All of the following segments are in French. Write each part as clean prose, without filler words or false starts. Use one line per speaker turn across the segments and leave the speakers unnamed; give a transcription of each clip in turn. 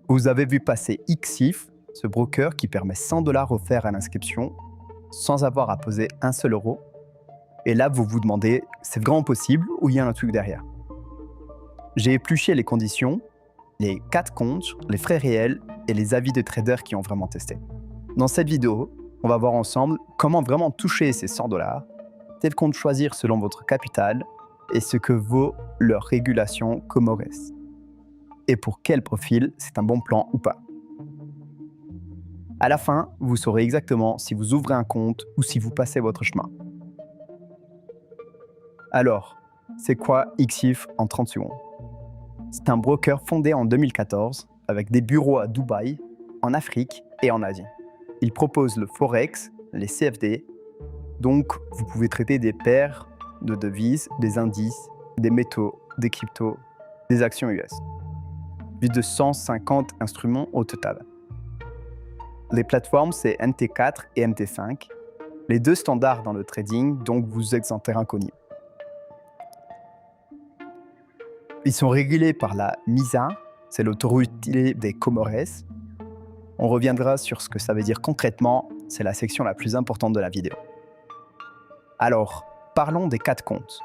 Vous avez vu passer XIF, ce broker qui permet 100 $ offerts à l'inscription sans avoir à poser un seul euro. Et là, vous vous demandez, c'est vraiment possible ou il y a un truc derrière? J'ai épluché les conditions, les 4 comptes, les frais réels et les avis de traders qui ont vraiment testé. Dans cette vidéo, on va voir ensemble comment vraiment toucher ces 100 $, quel compte choisir selon votre capital et ce que vaut leur régulation Comores. Et pour quel profil c'est un bon plan ou pas. À la fin, vous saurez exactement si vous ouvrez un compte ou si vous passez votre chemin. Alors, c'est quoi XIF en 30 secondes? C'est un broker fondé en 2014 avec des bureaux à Dubaï, en Afrique et en Asie. Il propose le Forex, les CFD, donc vous pouvez traiter des paires de devises, des indices, des métaux, des cryptos, des actions US. Plus de 150 instruments au total. Les plateformes, c'est MT4 et MT5, les deux standards dans le trading, donc vous êtes en terrain inconnu. Ils sont régulés par la MISA, c'est l'autorité des Comores. On reviendra sur ce que ça veut dire concrètement, c'est la section la plus importante de la vidéo. Alors, parlons des 4 comptes,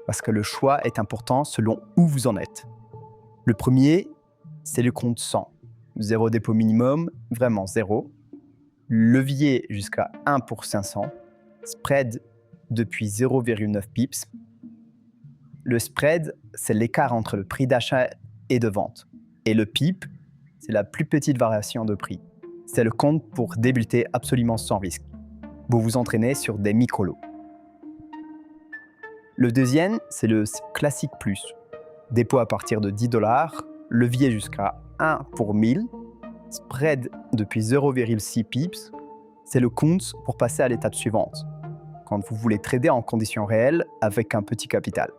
parce que le choix est important selon où vous en êtes. Le premier, c'est le compte 100. 0 dépôt minimum, vraiment 0. Levier jusqu'à 1 pour 500. Spread depuis 0,9 pips. Le spread, c'est l'écart entre le prix d'achat et de vente. Et le pip, c'est la plus petite variation de prix. C'est le compte pour débuter absolument sans risque. Vous vous entraînez sur des micro-lots. Le deuxième, c'est le classique plus. Dépôt à partir de 10 $, levier jusqu'à 1 pour 1000, spread depuis 0,6 pips, c'est le compte pour passer à l'étape suivante, quand vous voulez trader en conditions réelles avec un petit capital.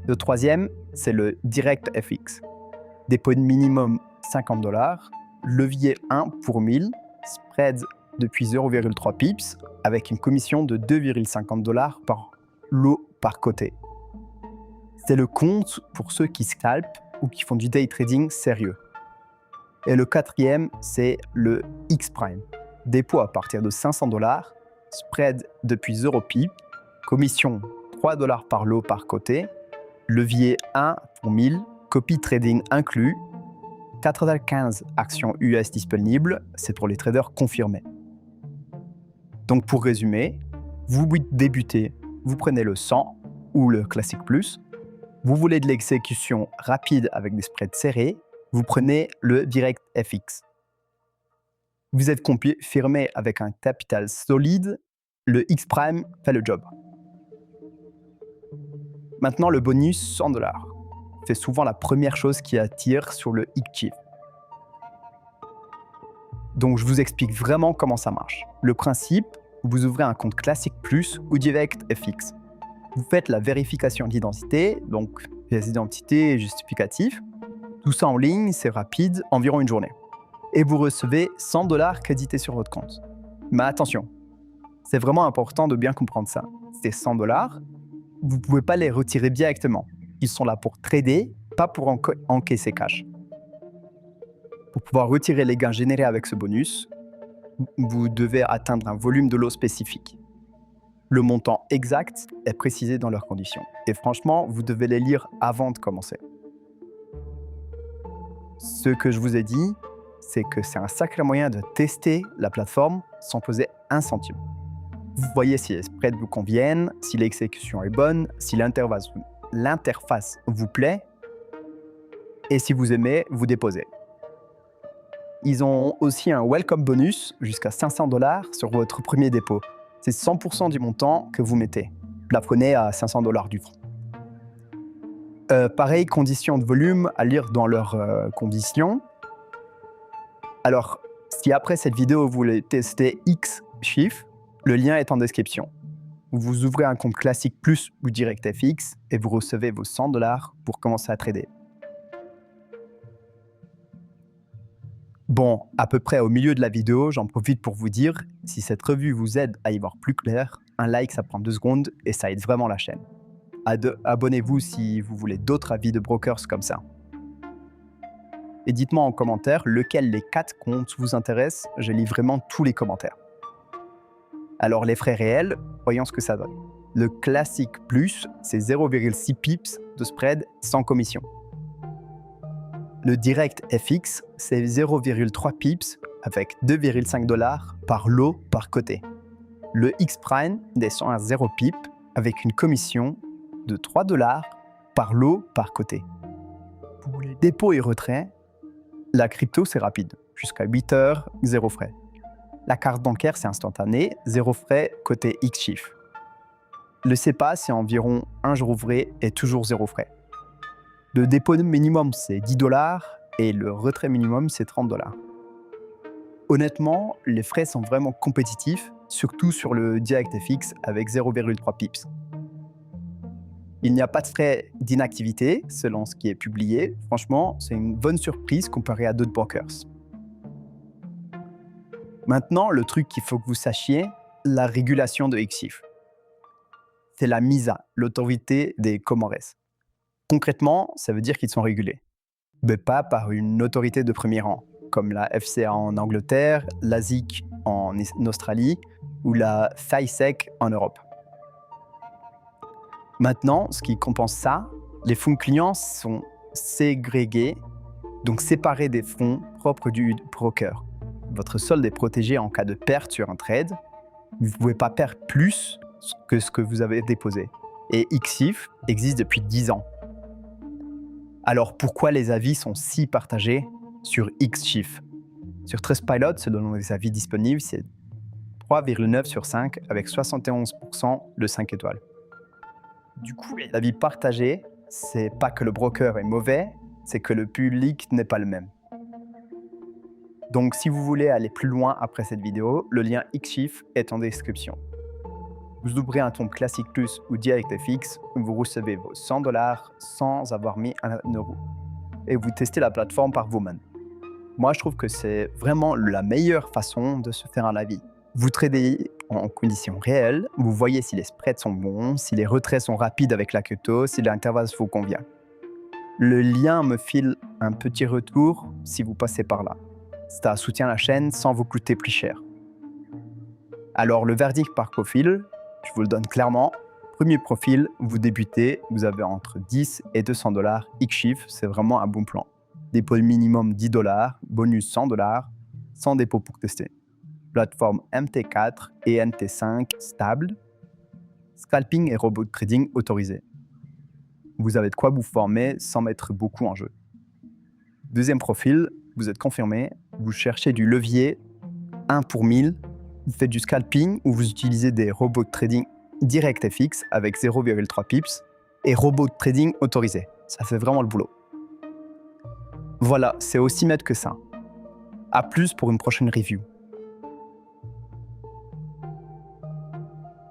Le troisième, c'est le Direct FX. Dépôt de minimum 50 $, levier 1 pour 1000, spread depuis 0,3 pips, avec une commission de 2,50 $ par lot par côté. C'est le compte pour ceux qui scalpent ou qui font du day trading sérieux. Et le quatrième, c'est le X-Prime. Dépôt à partir de 500 $, spread depuis 0 pip, commission 3 $ par lot par côté, levier 1 pour 1000, copy trading inclus, 95 actions US disponibles, c'est pour les traders confirmés. Donc pour résumer, vous débutez, vous prenez le 100 ou le classique plus, vous voulez de l'exécution rapide avec des spreads serrés, vous prenez le Direct FX. Vous êtes confirmé avec un capital solide, le X-Prime fait le job. Maintenant, le bonus 100 $. C'est souvent la première chose qui attire sur le XIF. Donc, je vous explique vraiment comment ça marche. Le principe, vous ouvrez un compte classique plus ou Direct FX. Vous faites la vérification d'identité, donc pièce d'identité et justificatif. Tout ça en ligne, c'est rapide, environ une journée. Et vous recevez 100 $ crédités sur votre compte. Mais attention, c'est vraiment important de bien comprendre ça. Ces 100 $, vous ne pouvez pas les retirer directement. Ils sont là pour trader, pas pour encaisser cash. Pour pouvoir retirer les gains générés avec ce bonus, vous devez atteindre un volume de lot spécifique. Le montant exact est précisé dans leurs conditions. Et franchement, vous devez les lire avant de commencer. Ce que je vous ai dit, c'est que c'est un sacré moyen de tester la plateforme sans poser un centime. Vous voyez si les spreads vous conviennent, si l'exécution est bonne, si l'interface vous plaît, et si vous aimez, vous déposez. Ils ont aussi un welcome bonus jusqu'à 500 $ sur votre premier dépôt. C'est 100% du montant que vous mettez, plafonné à 500 $ du franc. Pareil, conditions de volume à lire dans leurs conditions. Alors, si après cette vidéo vous voulez tester XIF, le lien est en description. Vous ouvrez un compte classique plus ou Direct FX et vous recevez vos 100 $ pour commencer à trader. Bon, à peu près au milieu de la vidéo, j'en profite pour vous dire, si cette revue vous aide à y voir plus clair, un like ça prend 2 secondes et ça aide vraiment la chaîne. Abonnez-vous si vous voulez d'autres avis de brokers comme ça. Et dites-moi en commentaire lequel des 4 comptes vous intéresse. Je lis vraiment tous les commentaires. Alors les frais réels, voyons ce que ça donne. Le classique plus, c'est 0,6 pips de spread sans commission. Le direct FX, c'est 0,3 pips avec 2,5 $ par lot par côté. Le X-Prime descend à 0 pip avec une commission de 3 $ par lot par côté. Pour les dépôts et retraits, la crypto c'est rapide, jusqu'à 8 heures, 0 frais. La carte bancaire c'est instantané, 0 frais côté Xchief. Le SEPA c'est environ 1 jour ouvré et toujours 0 frais. Le dépôt minimum c'est 10 $ et le retrait minimum c'est 30 $. Honnêtement, les frais sont vraiment compétitifs, surtout sur le Direct FX avec 0,3 pips. Il n'y a pas de frais d'inactivité, selon ce qui est publié. Franchement, c'est une bonne surprise comparé à d'autres brokers. Maintenant, le truc qu'il faut que vous sachiez, la régulation de Xchief. C'est la MISA, l'autorité des Comores. Concrètement, ça veut dire qu'ils sont régulés, mais pas par une autorité de premier rang, comme la FCA en Angleterre, la SIC en Australie ou la FISEC en Europe. Maintenant, ce qui compense ça, les fonds clients sont ségrégés, donc séparés des fonds propres du broker. Votre solde est protégé en cas de perte sur un trade. Vous ne pouvez pas perdre plus que ce que vous avez déposé. Et Xchief existe depuis 10 ans. Alors pourquoi les avis sont si partagés sur Xchief? Sur Trustpilot, selon les avis disponibles, c'est 3,9 sur 5 avec 71% de 5 étoiles. Du coup, l'avis partagé, c'est pas que le broker est mauvais, c'est que le public n'est pas le même. Donc si vous voulez aller plus loin après cette vidéo, le lien Xchief est en description. Vous ouvrez un compte Classic Plus ou Direct FX, où vous recevez vos 100 $ sans avoir mis 1 euro. Et vous testez la plateforme par vous-même. Moi, je trouve que c'est vraiment la meilleure façon de se faire un avis. Vous tradez en conditions réelles, vous voyez si les spreads sont bons, si les retraits sont rapides avec la crypto, si l'intervalle vous convient. Le lien me file un petit retour si vous passez par là. Ça soutient la chaîne sans vous coûter plus cher. Alors le verdict par profil, je vous le donne clairement. Premier profil, vous débutez, vous avez entre 10 et 200 $. Xchief, c'est vraiment un bon plan. Dépôt minimum 10 $, bonus 100 $, sans dépôt pour tester. Plateforme MT4 et NT5 stable. Scalping et robot trading autorisé. Vous avez de quoi vous former sans mettre beaucoup en jeu. Deuxième profil, vous êtes confirmé, vous cherchez du levier 1 pour 1000, vous faites du scalping ou vous utilisez des robots de trading Direct FX avec 0,3 pips et robot de trading autorisé. Ça fait vraiment le boulot. Voilà, c'est aussi maître que ça. À plus pour une prochaine review.